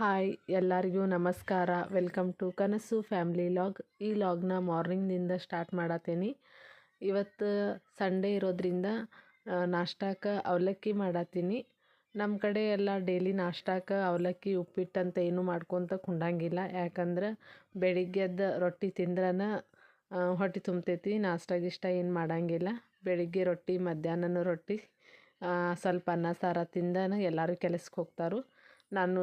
Hi ಎಲ್ಲರಿಗೂ ನಮಸ್ಕಾರ. Welcome to ಕನಸು ಫ್ಯಾಮ್ಲಿ ಲಾಗ್. ಈ ಲಾಗ್ನ ಮಾರ್ನಿಂಗ್ನಿಂದ ಸ್ಟಾರ್ಟ್ ಮಾಡತ್ತೀನಿ. ಇವತ್ತು ಸಂಡೇ ಇರೋದ್ರಿಂದ ನಾಷ್ಟಾಕ್ಕೆ ಅವಲಕ್ಕಿ ಮಾಡತ್ತೀನಿ. ನಮ್ಮ ಕಡೆ ಎಲ್ಲ ಡೈಲಿ ನಾಷ್ಟಾಕ್ಕೆ ಅವಲಕ್ಕಿ ಉಪ್ಪಿಟ್ಟು ಅಂತ ಏನೂ ಮಾಡ್ಕೊತ ಕುಂಡಂಗಿಲ್ಲ. ಯಾಕಂದ್ರೆ ಬೆಳಿಗ್ಗೆದ್ದು ರೊಟ್ಟಿ ತಿಂದ್ರನ ಹೊಟ್ಟೆ ತುಂಬ್ತೈತಿ. ನಾಷ್ಟ ಗಿಷ್ಟ ಏನು ಮಾಡಂಗಿಲ್ಲ. ಬೆಳಿಗ್ಗೆ ರೊಟ್ಟಿ, ಮಧ್ಯಾಹ್ನನೂ ರೊಟ್ಟಿ, ಸ್ವಲ್ಪ ಅನ್ನ ಸಾರು ತಿಂದನ ಎಲ್ಲರೂ ಕೆಲಸಕ್ಕೆ ಹೋಗ್ತಾರೆ.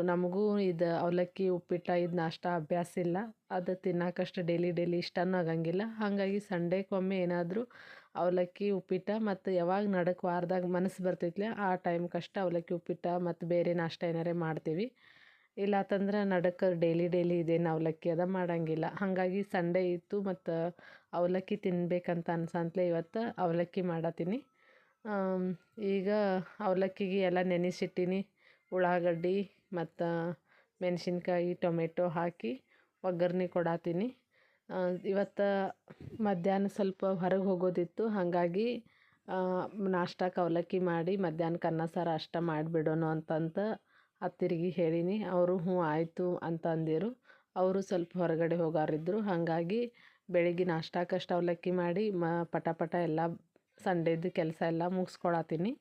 ನಮಗೂ ಇದು ಅವಲಕ್ಕಿ ಉಪ್ಪಿಟ್ಟು ಇದು ನಾಷ್ಟ ಅಭ್ಯಾಸ ಇಲ್ಲ. ಅದು ತಿನ್ನೋಕಷ್ಟು ಡೈಲಿ ಇಷ್ಟನೂ ಆಗಂಗಿಲ್ಲ. ಹಾಗಾಗಿ ಸಂಡೇಗೊಮ್ಮೆ ಏನಾದರೂ ಅವಲಕ್ಕಿ ಉಪ್ಪಿಟ್ಟು ಮತ್ತು ಯಾವಾಗ ನಡಕ್ಕೆ ವಾರದಾಗ ಮನಸ್ಸು ಬರ್ತೈತ್ಲೆ ಆ ಟೈಮ್ಗಷ್ಟು ಅವಲಕ್ಕಿ ಉಪ್ಪಿಟ್ಟು ಮತ್ತು ಬೇರೆ ನಾಷ್ಟ ಏನಾರೇ ಮಾಡ್ತೀವಿ. ಇಲ್ಲಾತಂದ್ರೆ ನಡಕ್ಕೆ ಡೈಲಿ ಇದೇನು ಅವಲಕ್ಕಿ ಅದ ಮಾಡಂಗಿಲ್ಲ. ಹಾಗಾಗಿ ಸಂಡೇ ಇತ್ತು ಮತ್ತು ಅವಲಕ್ಕಿ ತಿನ್ಬೇಕಂತ ಅನ್ಸಂತಲೇ ಇವತ್ತು ಅವಲಕ್ಕಿ ಮಾಡತ್ತೀನಿ. ಈಗ ಅವಲಕ್ಕಿಗೆ ಎಲ್ಲ ನೆನೆಸಿಟ್ಟಿನಿ. ಉಳ್ಳಾಗಡ್ಡಿ ಮತ್ತು ಮೆಣಸಿನ್ಕಾಯಿ, ಟೊಮೆಟೊ ಹಾಕಿ ಒಗ್ಗರಣೆ ಕೊಡತ್ತೀನಿ. ಇವತ್ತು ಮಧ್ಯಾಹ್ನ ಸ್ವಲ್ಪ ಹೊರಗೆ ಹೋಗೋದಿತ್ತು. ಹಾಗಾಗಿ ನಾಷ್ಟಕ್ಕೆ ಅವಲಕ್ಕಿ ಮಾಡಿ ಮಧ್ಯಾಹ್ನಕ್ಕೆ ಅನ್ನ ಸಾರು ಅಷ್ಟೇ ಮಾಡಿಬಿಡೋಣ ಅಂತಂತ ಅತ್ತಿರಿಗೆ ಹೇಳೀನಿ. ಅವರು ಹ್ಞೂ ಆಯಿತು ಅಂತ ಅಂದಿರು. ಅವರು ಸ್ವಲ್ಪ ಹೊರಗಡೆ ಹೋಗಾರಿದ್ರು. ಹಾಗಾಗಿ ಬೆಳಿಗ್ಗೆ ನಾಷ್ಟಕ್ಕಷ್ಟು ಅವಲಕ್ಕಿ ಮಾಡಿ ಪಟ ಎಲ್ಲ ಸಂಡೇದು ಕೆಲಸ ಎಲ್ಲ ಮುಗಿಸ್ಕೊಳತ್ತೀನಿ.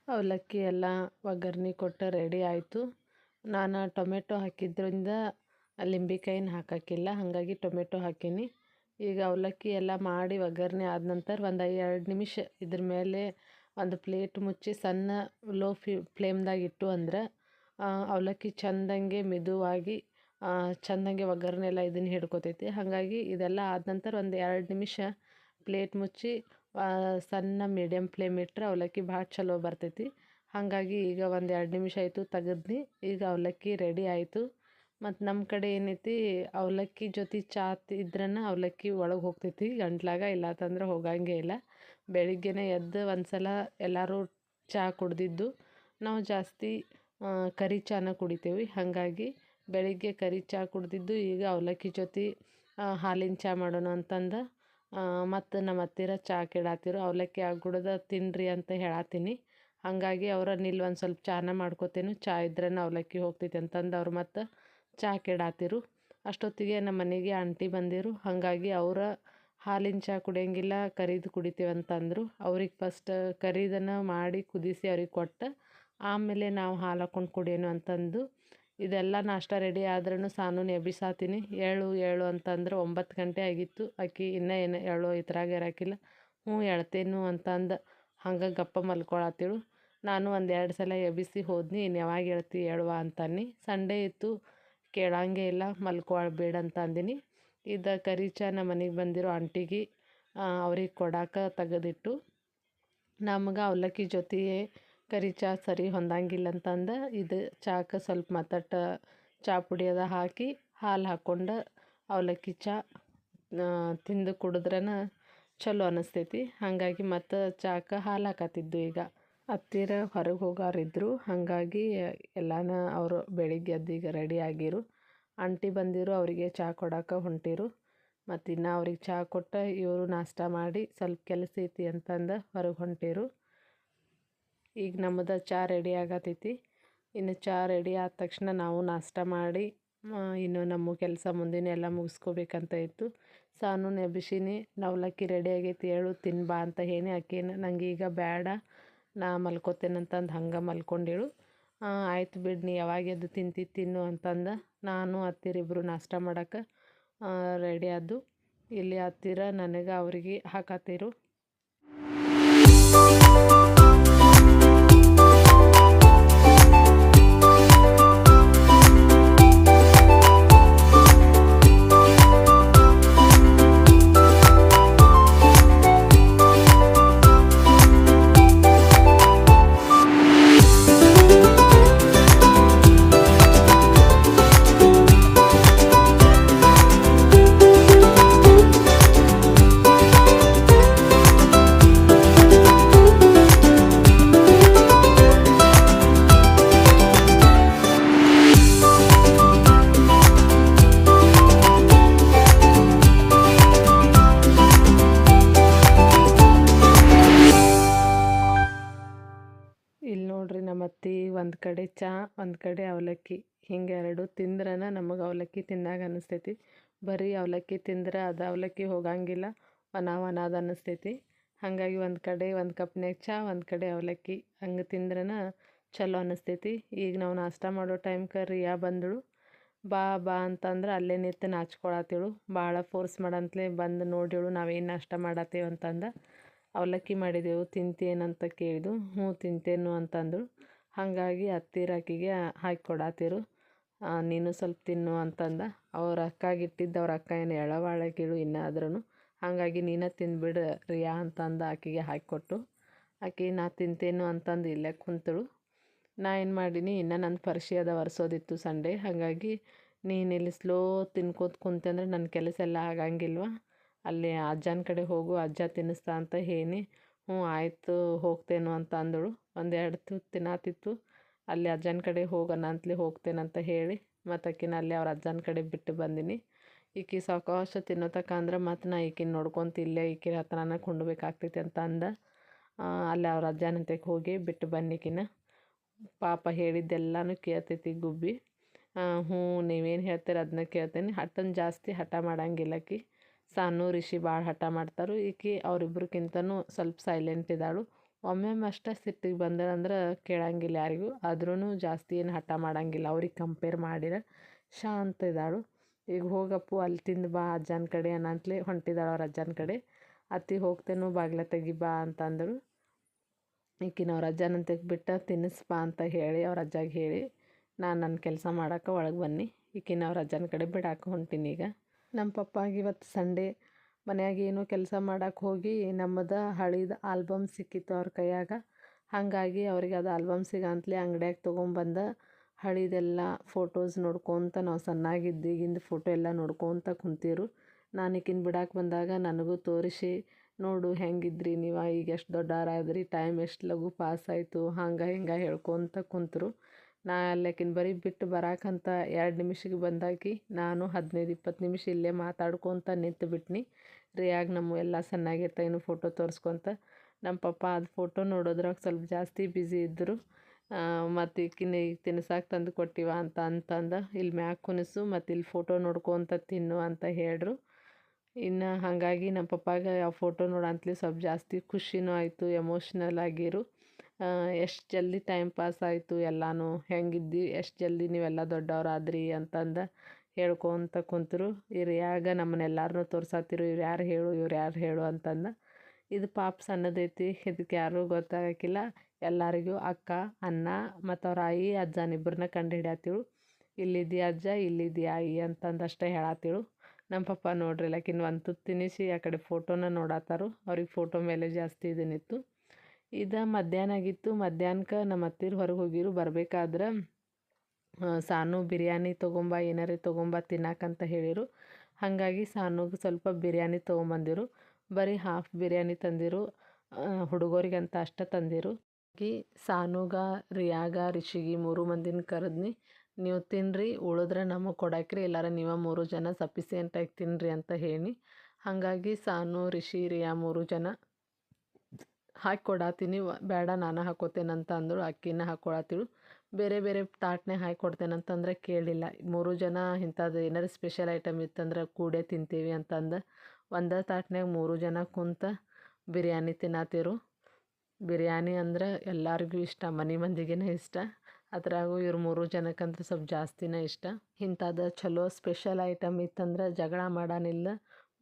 ಅವಲಕ್ಕಿ ಎಲ್ಲ ಒಗ್ಗರಣೆ ಕೊಟ್ಟು ರೆಡಿ ಆಯಿತು. ನಾನು ಟೊಮೆಟೊ ಹಾಕಿದ್ರಿಂದ ಲಿಂಬೆಕಾಯಿನ ಹಾಕೋಕ್ಕಿಲ್ಲ. ಹಾಗಾಗಿ ಟೊಮೆಟೊ ಹಾಕೀನಿ. ಈಗ ಅವಲಕ್ಕಿ ಎಲ್ಲ ಮಾಡಿ ಒಗ್ಗರಣೆ ಆದ ನಂತರ ಒಂದು 2 ನಿಮಿಷ ಇದ್ರ ಮೇಲೆ ಒಂದು ಪ್ಲೇಟ್ ಮುಚ್ಚಿ ಸಣ್ಣ ಲೋ ಫ್ಲೇಮ್ದಾಗ ಇಟ್ಟು ಅಂದ್ರೆ ಅವಲಕ್ಕಿ ಚೆಂದಂಗೆ ಮೆದುವಾಗಿ ಚೆಂದಂಗೆ ಒಗ್ಗರಣೆ ಎಲ್ಲ ಇದನ್ನು ಹಿಡ್ಕೊತೈತಿ. ಹಾಗಾಗಿ ಇದೆಲ್ಲ ಆದ ನಂತರ ಒಂದು 2 ನಿಮಿಷ ಪ್ಲೇಟ್ ಮುಚ್ಚಿ ಸಣ್ಣ ಮೀಡಿಯಮ್ ಫ್ಲೇಮ್ ಇಟ್ಟರೆ ಅವಲಕ್ಕಿ ಭಾಳ ಚಲೋ ಬರ್ತೈತಿ. ಹಾಗಾಗಿ ಈಗ ಒಂದು 2 ನಿಮಿಷ ಆಯಿತು ತೆಗೆದ್ನಿ. ಈಗ ಅವಲಕ್ಕಿ ರೆಡಿ ಆಯಿತು. ಮತ್ತು ನಮ್ಮ ಕಡೆ ಏನೈತಿ ಅವಲಕ್ಕಿ ಜೊತೆ ಚಾ ಇದ್ರನ ಅವಲಕ್ಕಿ ಒಳಗೆ ಹೋಗ್ತೈತಿ ಗಂಟ್ಲಾಗ. ಇಲ್ಲಾತಂದ್ರೆ ಹೋಗಂಗೇ ಇಲ್ಲ. ಬೆಳಿಗ್ಗೆನೇ ಎದ್ದು ಒಂದು ಸಲ ಎಲ್ಲರೂ ಚಹಾ ಕುಡ್ದಿದ್ದು. ನಾವು ಜಾಸ್ತಿ ಕರಿ ಚಾನ ಕುಡಿತೇವೆ. ಹಾಗಾಗಿ ಬೆಳಿಗ್ಗೆ ಕರಿ ಚಹಾ ಕುಡ್ದಿದ್ದು ಈಗ ಅವಲಕ್ಕಿ ಜೊತೆ ಹಾಲಿನ ಚಹಾ ಮಾಡೋಣ ಅಂತಂದು ಮತ್ತು ನಮ್ಮ ಹತ್ತಿರ ಚಹಾ ಕೆಡಾತಿರು. ಅವಲಕ್ಕಿ ಆಗ್ಬಿಡೋದು ತಿನ್ನಿರಿ ಅಂತ ಹೇಳತ್ತೀನಿ. ಹಾಗಾಗಿ ಅವ್ರನ್ನ ಇಲ್ಲಿ ಒಂದು ಸ್ವಲ್ಪ ಚಾನ ಮಾಡ್ಕೋತೇನೆ. ಚಹಾ ಇದ್ರೇ ಅವಲಕ್ಕಿ ಹೋಗ್ತೈತಿ ಅಂತಂದು ಅವ್ರು ಮತ್ತು ಚಹಾ ಕೆಡಾತಿರು. ಅಷ್ಟೊತ್ತಿಗೆ ನಮ್ಮ ಮನೆಗೆ ಆಂಟಿ ಬಂದಿರು. ಹಾಗಾಗಿ ಅವರ ಹಾಲಿನ ಚಹಾ ಕುಡಿಯೋಂಗಿಲ್ಲ, ಕರಿದು ಕುಡಿತೇವೆ ಅಂತಂದರು. ಅವ್ರಿಗೆ ಫಸ್ಟ್ ಕರಿದನ್ನು ಮಾಡಿ ಕುದಿಸಿ ಅವ್ರಿಗೆ ಕೊಟ್ಟು ಆಮೇಲೆ ನಾವು ಹಾಲು ಹಾಕ್ಕೊಂಡು ಕುಡಿಯೋಣ ಅಂತಂದು ಇದೆಲ್ಲ ನಾಷ್ಟ ರೆಡಿ ಆದ್ರೂ ಸಾನೂನು ಎಬ್ಬಿಸಾತೀನಿ. ಏಳು ಅಂತಂದ್ರೆ 9 ಗಂಟೆ ಆಗಿತ್ತು. ಆಕಿ ಇನ್ನೂ ಏನು ಏಳು ಇದ್ರಾಗ ಇರೋಕ್ಕಿಲ್ಲ. ಹ್ಞೂ ಹೇಳ್ತೇನು ಅಂತಂದು ಹಂಗೆ ಗಪ್ಪ ಮಲ್ಕೊಳತ್ತಿಳು. ನಾನು 1-2 ಸಲ ಎಬ್ಬಿಸಿ ಹೋದ್ನಿ. ಇನ್ನು ಯಾವಾಗ ಹೇಳ್ತಿ ಹೇಳುವ ಅಂತಂದು. ಸಂಡೇ ಇತ್ತು, ಕೇಳಂಗೇ ಇಲ್ಲ, ಮಲ್ಕೊಳ್ಬೇಡ ಅಂತ ಅಂದಿನಿ. ಇದು ಕರಿ ಚಹಾ ನಮ್ಮ ಮನೆಗೆ ಬಂದಿರೋ ಆಂಟಿಗೆ ಅವ್ರಿಗೆ ಕೊಡಾಕ ತೆಗೆದಿಟ್ಟು ನಮ್ಗೆ ಅವಲಕ್ಕಿ ಜೊತೆಗೆ ಕರಿ ಚಹಾ ಸರಿ ಹೊಂದಂಗಿಲ್ಲ ಅಂತಂದು ಇದು ಚಾಕ್ಕೆ ಸ್ವಲ್ಪ ಮತ್ತಟ ಚಹಾ ಪುಡಿ ಅದ ಹಾಕಿ ಹಾಲು ಹಾಕ್ಕೊಂಡು ಅವಲಕ್ಕಿ ಚಹಾ ತಿಂದು ಕುಡಿದ್ರನ ಚಲೋ ಅನ್ನಿಸ್ತೈತಿ. ಹಾಗಾಗಿ ಮತ್ತು ಚಾಕ್ಕೆ ಹಾಲು ಹಾಕತ್ತಿದ್ದು. ಈಗ ಹತ್ತಿರ ಹೊರಗೆ ಹೋಗಾರಿದ್ರು, ಹಾಗಾಗಿ ಎಲ್ಲಾನ ಅವರು ಬೆಳಿಗ್ಗೆ ಎದ್ದೀಗ ರೆಡಿ ಆಗಿರು. ಆಂಟಿ ಬಂದಿರು, ಅವರಿಗೆ ಚಹಾ ಕೊಡಕ್ಕೆ ಹೊಂಟಿರು. ಮತ್ತು ಇನ್ನು ಅವ್ರಿಗೆ ಚಹಾ ಕೊಟ್ಟ ಇವರು ನಾಷ್ಟ ಮಾಡಿ ಸ್ವಲ್ಪ ಕೆಲಸ ಐತಿ ಅಂತಂದು ಹೊರಗೆ ಹೊಂಟಿರು. ಈಗ ನಮ್ಮದು ಚಹಾ ರೆಡಿ ಆಗತೈತಿ. ಇನ್ನು ಚಹಾ ರೆಡಿ ಆದ ತಕ್ಷಣ ನಾವು ನಾಷ್ಟ ಮಾಡಿ ಇನ್ನು ನಮ್ಮ ಕೆಲಸ ಮುಂದಿನ ಎಲ್ಲ ಮುಗಿಸ್ಕೋಬೇಕಂತ ಇತ್ತು. ಸಾನು ನೆಬಿಸಿನಿ, ಅವಲಕ್ಕಿ ರೆಡಿ ಆಗೈತಿ ಹೇಳು ತಿನ್ಬಾ ಅಂತ ಹೇಳಿ ಆಕೇನು ನಂಗೆ ಈಗ ಬೇಡ ನಾ ಮಲ್ಕೋತೇನಂತಂದು ಹಂಗೆ ಮಲ್ಕೊಂಡೇಳು. ಆಯ್ತು ಬಿಡು ನೀ ಯಾವಾಗ ಎದ್ದು ತಿನ್ನು ಅಂತಂದು ನಾನು ಹತ್ತಿರಿಬ್ರು ನಾಷ್ಟ ಮಾಡೋಕೆ ರೆಡಿ ಆದ್ದು. ಇಲ್ಲಿ ಹತ್ತಿರ ನನಗೆ ಅವ್ರಿಗೆ ಹಾಕತ್ತಿರು. ಇಲ್ಲಿ ನೋಡ್ರಿ ನಮ್ಮ ಅತ್ತಿ ಒಂದು ಕಡೆ ಚಹಾ ಒಂದು ಕಡೆ ಅವಲಕ್ಕಿ ಹಿಂಗೆ ಎರಡು ತಿಂದ್ರೆ ನಮಗೆ ಅವಲಕ್ಕಿ ತಿನ್ನಾಗ ಅನ್ನಿಸ್ತೈತಿ. ಬರೀ ಅವಲಕ್ಕಿ ತಿಂದ್ರೆ ಅದು ಅವಲಕ್ಕಿ ಹೋಗಂಗಿಲ್ಲ, ಅದು ಅನ್ನಿಸ್ತೈತಿ. ಹಾಗಾಗಿ ಒಂದು ಕಡೆ ಒಂದು ಕಪ್ನ್ಯಾಗ ಚಹಾ ಒಂದು ಕಡೆ ಅವಲಕ್ಕಿ ಹಂಗೆ ತಿಂದ್ರೆ ಚಲೋ ಅನ್ನಿಸ್ತೈತಿ. ಈಗ ನಾವು ನಾಷ್ಟ ಮಾಡೋ ಟೈಮ್ಗೆ ರಿಯಾ ಬಂದಳು. ಬಾ ಬಾ ಅಂತಂದ್ರೆ ಅಲ್ಲೇ ನಿಂತು ನಾಚ್ಕೊಳತ್ತೇಳು. ಭಾಳ ಫೋರ್ಸ್ ಮಾಡಂತಲೇ ಬಂದು ನೋಡೇಳು ನಾವೇನು ನಾಷ್ಟ ಮಾಡತ್ತೇವೆ ಅಂತಂದು. ಅವಲಕ್ಕಿ ಮಾಡಿದೆವು ತಿಂತೇನಂತ ಕೇಳಿದು. ಹ್ಞೂ ತಿಂತೇನು ಅಂತಂದಳು. ಹಾಗಾಗಿ ಹತ್ತಿರ ಆಕಿಗೆ ಹಾಕಿ ಕೊಡಾತಿರು. ನೀನು ಸ್ವಲ್ಪ ತಿನ್ನು ಅಂತಂದ. ಅವ್ರ ಅಕ್ಕಾಗಿಟ್ಟಿದ್ದು ಅವ್ರ ಅಕ್ಕ ಏನು ಎಳವಾಳಗಿಳು ಇನ್ನಾದ್ರೂ. ಹಾಗಾಗಿ ನೀನು ತಿಂದ್ಬಿಡು ರಿಯಾ ಅಂತಂದು ಆಕಿಗೆ ಹಾಕಿಕೊಟ್ಟು ಆಕೆ ನಾ ತಿಂತೇನು ಅಂತಂದು ಇಲ್ಲೇ ಕುಂತಳು. ನಾ ಏನು ಮಾಡೀನಿ, ಇನ್ನು ನನ್ನ ಪರ್ಷಿ ಅದ ಒರೆಸೋದಿತ್ತು ಸಂಡೇ. ಹಾಗಾಗಿ ನೀನು ಇಲ್ಲಿ ಸ್ಲೋ ತಿನ್ಕೋತ ಕುಂತೆ ಅಂದ್ರೆ ನನ್ನ ಕೆಲಸ ಎಲ್ಲ ಆಗಂಗಿಲ್ವ, ಅಲ್ಲಿ ಅಜ್ಜನ ಕಡೆ ಹೋಗು ಅಜ್ಜ ತಿನ್ನಿಸ್ತಾ ಅಂತ ಹೇಳಿ ಹ್ಞೂ ಆಯಿತು ಹೋಗ್ತೇನು ಅಂತ ಅಂದಳು. ಒಂದೆರಡು ತುತ್ತು ತಿನ್ನಾತಿತ್ತು. ಅಲ್ಲಿ ಅಜ್ಜನ ಕಡೆ ಹೋಗೋಣ ಅಂತಲೇ ಹೋಗ್ತೇನಂತ ಹೇಳಿ ಮತ್ತು ಆಕಿನ ಅಲ್ಲಿ ಅವ್ರ ಅಜ್ಜನ ಕಡೆ ಬಿಟ್ಟು ಬಂದೀನಿ. ಈಕಿ ಸಾವಕಾಶ ತಿನ್ನೋತಕ್ಕ ಅಂದ್ರೆ ಮತ್ತು ನಾ ಈಕಿನ ನೋಡ್ಕೊತ ಇಲ್ಲೇ ಈಕಿ ಹತ್ರನ ಕೊಂಡ್ಬೇಕಾಗ್ತೈತಿ ಅಂತ ಅಂದ. ಅಲ್ಲಿ ಅವ್ರ ಅಜ್ಜನಂತೆಗೆ ಹೋಗಿ ಬಿಟ್ಟು ಬನ್ನಿಕಿನ. ಪಾಪ ಹೇಳಿದ್ದೆಲ್ಲನೂ ಕೇಳ್ತೈತಿ ಗುಬ್ಬಿ. ಹ್ಞೂ ನೀವೇನು ಹೇಳ್ತೀರ ಅದನ್ನ ಕೇಳ್ತೇನೆ. ಹಠನ ಜಾಸ್ತಿ ಹಠ ಮಾಡಂಗಿಲ್ಲ ಆಕಿ. ಸಾನು ರಿಷಿ ಭಾಳ ಹಠ ಮಾಡ್ತಾರೆ. ಈಕಿ ಅವರಿಬ್ರಿಗಿಂತನೂ ಸ್ವಲ್ಪ ಸೈಲೆಂಟ್ ಇದ್ದಾಳು. ಒಮ್ಮೊಮ್ಮೆ ಅಷ್ಟೇ ಸಿಟ್ಟಿಗೆ ಬಂದಳಂದ್ರೆ ಕೇಳಂಗಿಲ್ಲ ಯಾರಿಗೂ, ಆದ್ರೂ ಜಾಸ್ತಿ ಏನು ಹಠ ಮಾಡಂಗಿಲ್ಲ ಅವ್ರಿಗೆ ಕಂಪೇರ್ ಮಾಡಿರ. ಶಾಂತ ಇದ್ದಾಳು. ಈಗ ಹೋಗಪ್ಪು ಅಲ್ಲಿ ತಿಂದು ಬಾ ಅಜ್ಜನ ಕಡೆ ಅನ್ನಂತಲೇ ಹೊಂಟಿದ್ದಾಳು ಅವ್ರ ಅಜ್ಜನ ಕಡೆ. ಅತ್ತಿ ಹೋಗ್ತೇನು ಬಾಗ್ಲ ತೆಗಿ ಬಾ ಅಂತಂದಳು. ಈಕಿನ ಅವ್ರ ಅಜ್ಜನಂತೆಗೆ ಬಿಟ್ಟು ತಿನ್ನಿಸ್ಬಾ ಅಂತ ಹೇಳಿ ಅವ್ರ ಅಜ್ಜಗೆ ಹೇಳಿ ನಾನು ನನ್ನ ಕೆಲಸ ಮಾಡೋಕೆ ಒಳಗೆ ಬನ್ನಿ. ಈಕಿನ ಅವ್ರ ಅಜ್ಜನ ಕಡೆ ಬಿಡಾಕೆ ಹೊಂಟೀನಿ ಈಗ. ನಮ್ಮ ಪಪ್ಪಾಗೆ ಇವತ್ತು ಸಂಡೇ ಮನ್ಯಾಗ ಏನೋ ಕೆಲಸ ಮಾಡೋಕೆ ಹೋಗಿ ನಮ್ಮದು ಹಳಿದ ಆಲ್ಬಮ್ ಸಿಕ್ಕಿತ್ತು ಅವ್ರ ಕೈಯಾಗ. ಹಾಗಾಗಿ ಅವ್ರಿಗೆ ಅದು ಆಲ್ಬಮ್ ಸಿಗಂತಲೇ ಅಂಗಡಿಯಾಗ ತೊಗೊಂಬಂದು ಹಳಿದೆಲ್ಲ ಫೋಟೋಸ್ ನೋಡ್ಕೊತ ನಾವು ಸಣ್ಣಾಗಿದ್ದೀಗಿಂದ ಫೋಟೋ ಎಲ್ಲ ನೋಡ್ಕೊತ ಕುಂತಿರು. ನಾನು ಈಕಿನ ಬಿಡಾಕೆ ಬಂದಾಗ ನನಗೂ ತೋರಿಸಿ ನೋಡು ಹೆಂಗಿದ್ರಿ ನೀವು, ಈಗ ಎಷ್ಟು ದೊಡ್ಡವರಾದ್ರಿ, ಟೈಮ್ ಎಷ್ಟು ಲಘು ಪಾಸ್ ಆಯಿತು ಹಂಗೆ ಹಿಂಗೆ ಹೇಳ್ಕೊತ ಕುಂತರು. ನಾ ಅಲ್ಲಕಿನ ಬರೀ ಬಿಟ್ಟು ಬರಾಕಂತ 2 ನಿಮಿಷಕ್ಕೆ ಬಂದಾಕಿ ನಾನು 15-20 ನಿಮಿಷ ಇಲ್ಲೇ ಮಾತಾಡ್ಕೊತ ನಿಂತು ಬಿಟ್ನಿ. ರಿಯಾಗ ನಮ್ಮ ಎಲ್ಲ ಸಣ್ಣಾಗಿರ್ತಾಯಿನ್ನು ಫೋಟೋ ತೋರಿಸ್ಕೊತ. ನಮ್ಮ ಪಪ್ಪ ಅದು ಫೋಟೋ ನೋಡೋದ್ರಾಗ ಸ್ವಲ್ಪ ಜಾಸ್ತಿ ಬ್ಯುಸಿ ಇದ್ದರು. ಮತ್ತು ಈಕಿನ ಈಗ ತಿನ್ಸಾಕೆ ತಂದು ಕೊಟ್ಟಿವ ಅಂತಂದು ಇಲ್ಲಿ ಮ್ಯಾಗ ಕುನಿಸು ಮತ್ತು ಇಲ್ಲಿ ಫೋಟೋ ನೋಡ್ಕೊತ ತಿನ್ನು ಅಂತ ಹೇಳ್ರು. ಇನ್ನು ಹಾಗಾಗಿ ನಮ್ಮ ಪಪ್ಪಾಗೆ ಆ ಫೋಟೋ ನೋಡಂತಲೇ ಸ್ವಲ್ಪ ಜಾಸ್ತಿ ಖುಷಿನೂ ಆಯಿತು, ಎಮೋಷ್ನಲ್ ಆಗಿರು. ಎಷ್ಟು ಜಲ್ದಿ ಟೈಮ್ ಪಾಸ್ ಆಯಿತು ಎಲ್ಲನೂ, ಹೆಂಗಿದ್ದಿ ಎಷ್ಟು ಜಲ್ದಿ ನೀವೆಲ್ಲ ದೊಡ್ಡವರಾದ್ರಿ ಅಂತಂದು ಹೇಳ್ಕೊತ ಕುಂತರು. ಇವ್ರು ಯಾಗ ನಮ್ಮನ್ನೆಲ್ಲರನ್ನೂ ತೋರ್ಸತ್ತಿರು, ಇವ್ರು ಯಾರು ಹೇಳು ಇವ್ರು ಯಾರು ಹೇಳು ಅಂತಂದು. ಇದು ಪಾಪ ಸಣ್ಣದೈತಿ, ಇದಕ್ಕೆ ಯಾರೂ ಗೊತ್ತಾಗಕ್ಕಿಲ್ಲ. ಎಲ್ಲರಿಗೂ ಅಕ್ಕ ಅಣ್ಣ ಮತ್ತು ಅವ್ರ ಆಯಿ ಅಜ್ಜನಿಬ್ಬರನ್ನ ಕಂಡು ಹಿಡಿಯತ್ತಿಳು. ಇಲ್ಲಿದ್ದೀಯ ಅಜ್ಜ ಇಲ್ಲಿದ್ದೀಯ ಆಯಿ ಅಂತಂದು ಅಷ್ಟೇ ಹೇಳತ್ತಿಳು. ನಮ್ಮ ಪಪ್ಪ ನೋಡ್ರಿ ಲಕಿನ್ ಒಂದು ತುತ್ತು ತಿನ್ನಿಸಿ ಆ ಕಡೆ ಫೋಟೋನ ನೋಡತ್ತಾರು. ಅವ್ರಿಗೆ ಫೋಟೋ ಮೇಲೆ ಜಾಸ್ತಿ ಇದನ್ನಿತ್ತು. ಇದು ಮಧ್ಯಾಹ್ನ ಆಗಿತ್ತು. ಮಧ್ಯಾಹ್ನಕ್ಕೆ ನಮ್ಮ ಅತ್ತಿರು ಹೊರಗೆ ಹೋಗಿರು. ಬರಬೇಕಾದ್ರೆ ಸಾನು ಬಿರಿಯಾನಿ ತೊಗೊಂಬ ಏನಾರೇ ತೊಗೊಂಬ ತಿನ್ನಕ್ಕಂತ ಹೇಳಿರು. ಹಾಗಾಗಿ ಸಾನುಗೆ ಸ್ವಲ್ಪ ಬಿರಿಯಾನಿ ತೊಗೊಂಬಂದಿರು. ಬರೀ ಹಾಫ್ ಬಿರಿಯಾನಿ ತಂದಿರು, ಹುಡುಗರಿಗಂತ ಅಷ್ಟೇ ತಂದಿರು. ಸಾನುಗ ರಿಯಾಗ ರಿಷಿಗಿ 3 ಮಂದಿನ ಕರೆದ್ನಿ. ನೀವು ತಿನ್ನಿರಿ, ಉಳಿದ್ರೆ ನಮಗೆ ಕೊಡಾಕ್ರಿ, ಇಲ್ಲಾರ ನೀವು 3 ಜನ ಸಫಿಸಿಯೆಂಟಾಗಿ ತಿನ್ನಿರಿ ಅಂತ ಹೇಳಿ. ಹಾಗಾಗಿ ಸಾನು ರಿಷಿ ರಿಯಾ 3 ಜನ ಹಾಕಿ ಕೊಡಾತೀನಿ. ಬೇಡ ನಾನು ಹಾಕೋತೇನಂತ ಅಂದಳು. ಅಕ್ಕಿನ ಹಾಕ್ಕೊಳತ್ತಿಳು. ಬೇರೆ ಬೇರೆ ತಾಟ್ನೆ ಹಾಕಿ ಕೊಡ್ತೇನಂತಂದ್ರೆ ಕೇಳಿಲ್ಲ. 3 ಜನ ಇಂಥದ್ದು ಏನಾರು ಸ್ಪೆಷಲ್ ಐಟಮ್ ಇತ್ತಂದ್ರೆ ಕೂಡೇ ತಿಂತೀವಿ ಅಂತಂದು ಒಂದೇ ತಾಟ್ನ್ಯಾಗ 3 ಜನ ಕುಂತ ಬಿರಿಯಾನಿ ತಿನ್ನತ್ತಿರು. ಬಿರಿಯಾನಿ ಅಂದ್ರೆ ಎಲ್ಲರಿಗೂ ಇಷ್ಟ, ಮನೆ ಮಂದಿಗೇ ಇಷ್ಟ. ಅದ್ರಾಗೂ ಇವ್ರು 3 ಜನಕ್ಕಂತೂ ಸ್ವಲ್ಪ ಜಾಸ್ತಿನೇ ಇಷ್ಟ. ಇಂಥದ್ದು ಚಲೋ ಸ್ಪೆಷಲ್ ಐಟಮ್ ಇತ್ತಂದ್ರೆ ಜಗಳ ಮಾಡೋನಿಲ್ಲ,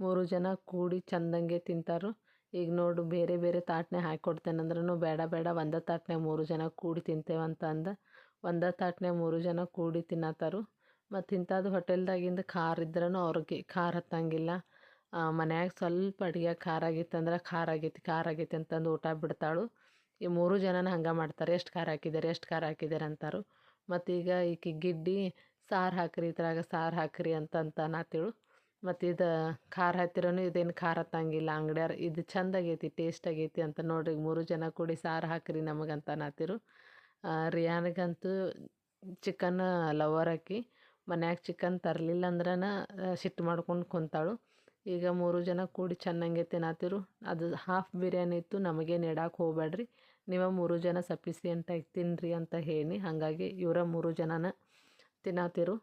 3 ಜನ ಕೂಡಿ ಚಂದಂಗೆ ತಿಂತಾರು. ಈಗ ನೋಡು, ಬೇರೆ ಬೇರೆ ತಾಟ್ನ್ಯಾಗ ಹಾಕಿ ಕೊಡ್ತೇನಂದ್ರೂ ಬೇಡ ಬೇಡ ಒಂದೇ ತಾಟ್ನ್ಯಾಗ 3 ಜನ ಕೂಡಿ ತಿಂತೇವಂತ ಅಂದ ಒಂದೇ ತಾಟ್ನ್ಯಾಗ 3 ಜನ ಕೂಡಿ ತಿನ್ನತ್ತಾರು. ಮತ್ತು ಇಂಥದ್ದು ಹೋಟೆಲ್ದಾಗಿಂದ ಖಾರ ಇದ್ರೂ ಅವ್ರಿಗೆ ಖಾರ ಹತ್ತಂಗಿಲ್ಲ. ಮನ್ಯಾಗ ಸ್ವಲ್ಪ ಅಡುಗೆ ಖಾರ ಆಗಿತ್ತಂದ್ರೆ ಖಾರ ಆಗೈತಿ ಅಂತಂದು ಊಟ ಬಿಡ್ತಾಳು. ಈ 3 ಜನನ ಹಂಗೆ ಮಾಡ್ತಾರೆ, ಎಷ್ಟು ಖಾರ ಹಾಕಿದ್ದಾರೆ ಅಂತಾರು. ಮತ್ತೀಗ ಈಕಿ ಗಿಡ್ಡಿ ಸಾರು ಹಾಕ್ರಿ, ಇದ್ರಾಗ ಸಾರು ಹಾಕ್ರಿ ಅಂತ ನಾತಿಳು. ಮತ್ತು ಇದು ಖಾರ ಹತ್ತಿರೋನು ಇದೇನು ಖಾರ ಹತ್ತಂಗಿಲ್ಲ, ಅಂಗಡಿಯವ್ರು ಇದು ಚಂದ ಆಗೈತಿ, ಟೇಸ್ಟ್ ಆಗೈತಿ ಅಂತ ನೋಡ್ರಿ 3 ಜನ ಕೂಡಿ ಸಾರು ಹಾಕ್ರಿ ನಮಗಂತ ನಾತಿರು. ರಿಯಾನಿಗಂತೂ ಚಿಕನ್ ಲವರ್ ಆಕಿ, ಮನ್ಯಾಗ ಚಿಕನ್ ತರಲಿಲ್ಲ ಅಂದ್ರನ ಸಿಟ್ಟು ಮಾಡ್ಕೊಂಡು ಕುಂತಾಳು. ಈಗ 3 ಜನ ಕೂಡಿ ಚೆನ್ನಾಗೆ ತಿನ್ನತ್ತಿರು. ಅದು ಹಾಫ್ ಬಿರಿಯಾನಿ ಇತ್ತು, ನಮಗೇನು ಇಡಕ್ಕೆ ಹೋಗ್ಬೇಡ್ರಿ, ನೀವು 3 ಜನ ಸಫಿಸಿಯೆಂಟಾಗಿ ತಿನ್ನಿರಿ ಅಂತ ಹೇಳಿ. ಹಾಗಾಗಿ ಇವರ 3 ಜನನ ತಿನ್ನತ್ತಿರು.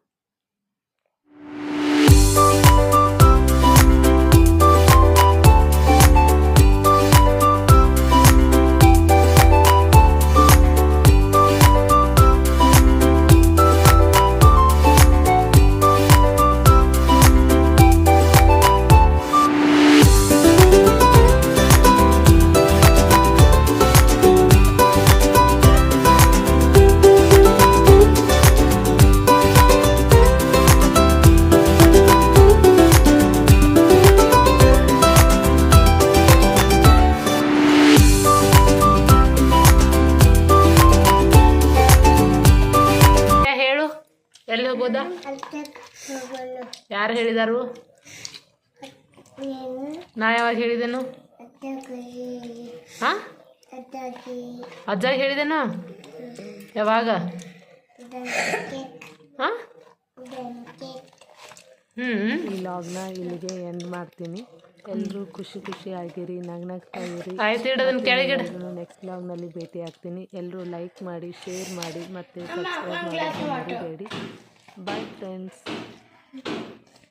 ಎಲ್ಲಿ ಹೋಗೋದಾ? ಯಾರು ಹೇಳಿದಾರು? ನಾ ಯಾವಾಗ ಹೇಳಿದೆನು? ಹಾಂ, ಅಜ್ಜ ಹೇಳಿದೆನು? ಯಾವಾಗ? ಹಾಂ, ಈ ಲಾಗ್ನ ಇಲ್ಲಿಗೆ ಎಂಡ್ ಮಾಡ್ತೀನಿ. ಎಲ್ಲರೂ ಖುಷಿ ಆಗಿರಿ, ನಗ್ನಗ್ತಾ ಇರಿ. ನೆಕ್ಸ್ಟ್ ಲಾಗ್ನಲ್ಲಿ ಭೇಟಿ ಆಗ್ತೀನಿ. ಎಲ್ಲರೂ ಲೈಕ್ ಮಾಡಿ, ಶೇರ್ ಮಾಡಿ ಮತ್ತು ಸಬ್ಸ್ಕ್ರೈಬ್ ಮಾಡೋದು ಮರಿಬೇಡಿ. Bye friends.